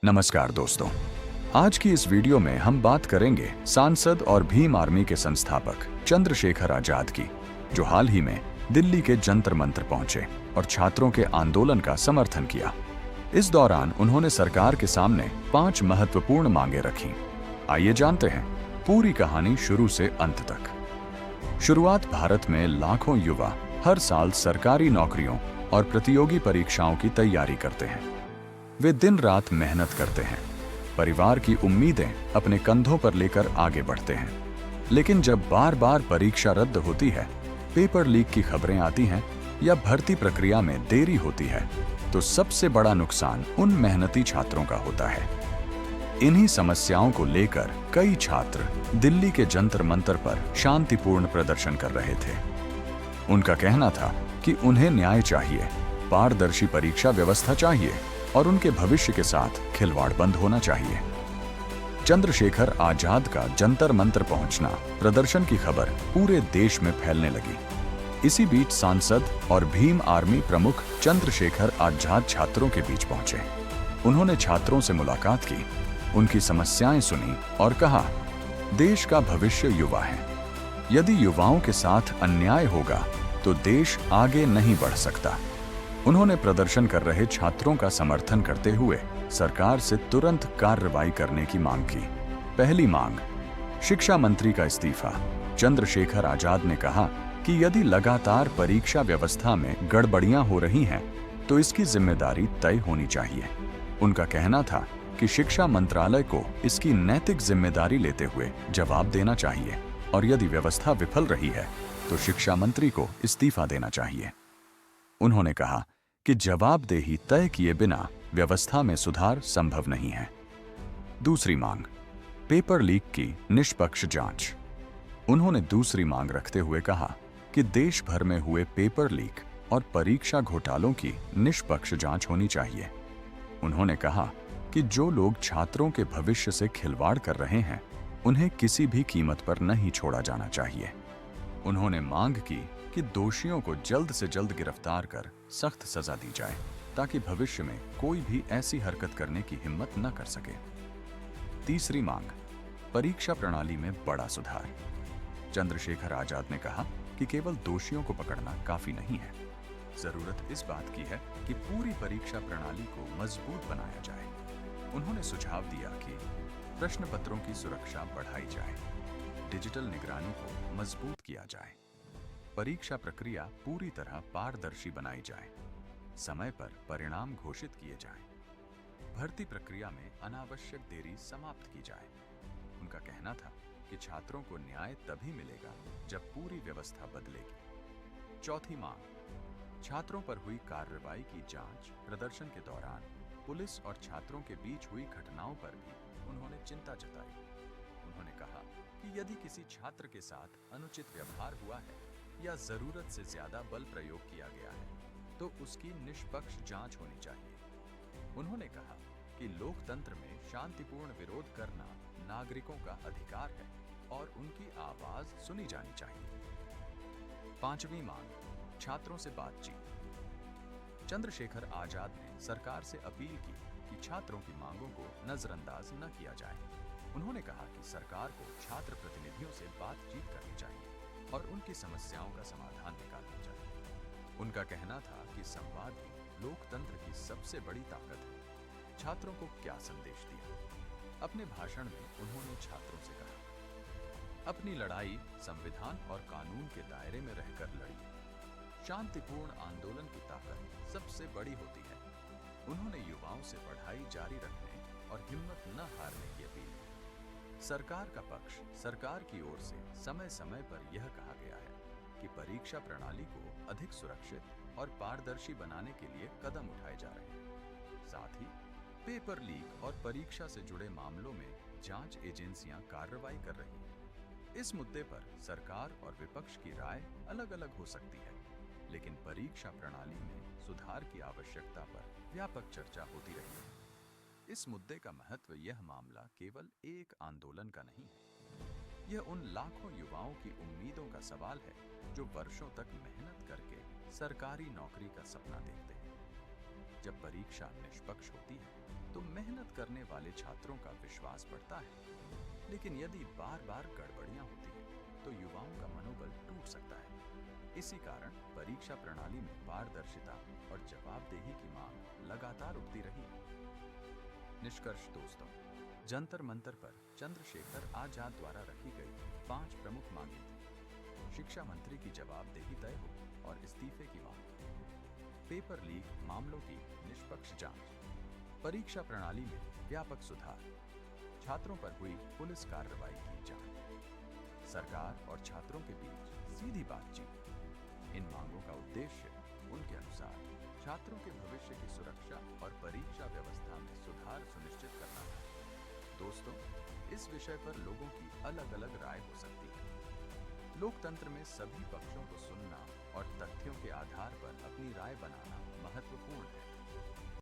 नमस्कार दोस्तों, आज की इस वीडियो में हम बात करेंगे सांसद और भीम आर्मी के संस्थापक चंद्रशेखर आजाद की, जो हाल ही में दिल्ली के जंतर मंतर पहुंचे और छात्रों के आंदोलन का समर्थन किया। इस दौरान उन्होंने सरकार के सामने 5 महत्वपूर्ण मांगे रखी। आइए जानते हैं पूरी कहानी शुरू से अंत तक। शुरुआत भारत में लाखों युवा हर साल सरकारी नौकरियों और प्रतियोगी परीक्षाओं की तैयारी करते हैं। वे दिन रात मेहनत करते हैं, परिवार की उम्मीदें अपने कंधों पर लेकर आगे बढ़ते हैं। लेकिन जब बार बार परीक्षा रद्द होती है, पेपर लीक की खबरें आती हैं या भर्ती प्रक्रिया में देरी होती है, तो सबसे बड़ा नुकसान उन मेहनती छात्रों का होता है। इन्हीं समस्याओं को लेकर कई छात्र दिल्ली के जंतर मंतर पर शांतिपूर्ण प्रदर्शन कर रहे थे। उनका कहना था कि उन्हें न्याय चाहिए, पारदर्शी परीक्षा व्यवस्था चाहिए और उनके भविष्य के साथ खिलवाड़ बंद होना चाहिए। चंद्रशेखर आजाद का जंतर मंतर पहुंचना, प्रदर्शन की खबर पूरे देश में फैलने लगी। इसी बीच सांसद और भीम आर्मी प्रमुख चंद्रशेखर आजाद छात्रों के बीच पहुंचे। उन्होंने छात्रों से मुलाकात की, उनकी समस्याएं सुनी और कहा, देश का भविष्य युवा है। यदि युवाओं के साथ अन्याय होगा तो देश आगे नहीं बढ़ सकता। उन्होंने प्रदर्शन कर रहे छात्रों का समर्थन करते हुए सरकार से तुरंत कार्रवाई करने की मांग की। पहली मांग, शिक्षा मंत्री का इस्तीफा। चंद्रशेखर आजाद ने कहा कि यदि लगातार परीक्षा व्यवस्था में गड़बड़ियां हो रही हैं, तो इसकी जिम्मेदारी तय होनी चाहिए। उनका कहना था कि शिक्षा मंत्रालय को इसकी नैतिक जिम्मेदारी लेते हुए जवाब देना चाहिए और यदि व्यवस्था विफल रही है तो शिक्षा मंत्री को इस्तीफा देना चाहिए। उन्होंने कहा कि जवाबदेही तय किए बिना व्यवस्था में सुधार संभव नहीं है। दूसरी मांग, पेपर लीक की निष्पक्ष जांच। उन्होंने दूसरी मांग रखते हुए कहा कि देश भर में हुए पेपर लीक और परीक्षा घोटालों की निष्पक्ष जांच होनी चाहिए। उन्होंने कहा कि जो लोग छात्रों के भविष्य से खिलवाड़ कर रहे हैं, उन्हें किसी भी कीमत पर नहीं छोड़ा जाना चाहिए। उन्होंने मांग की कि दोषियों को जल्द से जल्द गिरफ्तार कर सख्त सजा दी जाए, ताकि भविष्य में कोई भी ऐसी हरकत करने की हिम्मत न कर सके। तीसरी मांग, परीक्षा प्रणाली में बड़ा सुधार। चंद्रशेखर आजाद ने कहा कि केवल दोषियों को पकड़ना काफी नहीं है। जरूरत इस बात की है कि पूरी परीक्षा प्रणाली को मजबूत बनाया जाए। उन्होंने सुझाव दिया कि प्रश्न पत्रों की सुरक्षा बढ़ाई जाए, डिजिटल निगरानी को मजबूत किया जाए, परीक्षा प्रक्रिया पूरी तरह पारदर्शी बनाई जाए, समय पर परिणाम घोषित किए जाएं, भर्ती प्रक्रिया में अनावश्यक देरी समाप्त की जाए। उनका कहना था कि छात्रों को न्याय तभी मिलेगा जब पूरी व्यवस्था बदलेगी। चौथी मांग, छात्रों पर हुई कार्रवाई की जांच। प्रदर्शन के दौरान पुलिस और छात्रों के बीच हुई घटनाओं पर भी उन्होंने चिंता जताई। उन्होंने कहा कि यदि किसी छात्र के साथ अनुचित व्यवहार हुआ है या जरूरत से ज्यादा बल प्रयोग किया गया है, तो उसकी निष्पक्ष जांच होनी चाहिए। उन्होंने कहा कि लोकतंत्र में शांतिपूर्ण विरोध करना नागरिकों का अधिकार है और उनकी आवाज सुनी जानी चाहिए। पांचवी मांग, छात्रों से बातचीत। चंद्रशेखर आजाद ने सरकार से अपील की कि छात्रों की मांगों को नजरअंदाज न किया जाए। उन्होंने कहा कि सरकार को छात्र प्रतिनिधियों से बातचीत करनी चाहिए और उनकी समस्याओं का समाधान निकालना चाहिए। उनका कहना था कि संवाद ही लोकतंत्र की सबसे बड़ी ताकत है। छात्रों को क्या संदेश दिया? अपने भाषण में उन्होंने छात्रों से कहा, अपनी लड़ाई संविधान और कानून के दायरे में रहकर लड़ी। शांतिपूर्ण आंदोलन की ताकत सबसे बड़ी होती है। उन्होंने युवाओं से पढ़ाई जारी रखने और हिम्मत न हारने की अपील की। सरकार का पक्ष, सरकार की ओर से समय समय पर यह कहा गया है कि परीक्षा प्रणाली को अधिक सुरक्षित और पारदर्शी बनाने के लिए कदम उठाए जा रहे हैं। साथ ही पेपर लीक और परीक्षा से जुड़े मामलों में जांच एजेंसियां कार्रवाई कर रही हैं। इस मुद्दे पर सरकार और विपक्ष की राय अलग अलग हो सकती है, लेकिन परीक्षा प्रणाली में सुधार की आवश्यकता पर व्यापक चर्चा होती रही है। इस मुद्दे का महत्व, यह मामला केवल एक आंदोलन का नहीं है। यह उन लाखों युवाओं की उम्मीदों का सवाल है जो वर्षों तक मेहनत करके सरकारी नौकरी का सपना देखते हैं। जब परीक्षा निष्पक्ष होती है तो मेहनत करने वाले छात्रों का विश्वास बढ़ता है। लेकिन यदि बार बार गड़बड़ियां होती हैं, तो युवाओं का मनोबल टूट सकता है। इसी कारण परीक्षा प्रणाली में पारदर्शिता और जवाबदेही की मांग लगातार उठती रही है। निष्कर्ष दोस्तों, जंतर मंतर पर चंद्रशेखर आजाद द्वारा रखी गई 5 प्रमुख मांगें थी। शिक्षा मंत्री की जवाबदेही तय हो और इस्तीफे की मांग, पेपर लीक मामलों की निष्पक्ष जांच, परीक्षा प्रणाली में व्यापक सुधार, छात्रों पर हुई पुलिस कार्रवाई की जांच, सरकार और छात्रों के बीच सीधी बातचीत। इन मांगों का उद्देश्य उनके अनुसार छात्रों के भविष्य की सुरक्षा और परीक्षा व्यवस्था में सुधार सुनिश्चित करना है। दोस्तों, इस विषय पर लोगों की अलग अलग राय हो सकती है। लोकतंत्र में सभी पक्षों को सुनना और तथ्यों के आधार पर अपनी राय बनाना महत्वपूर्ण है।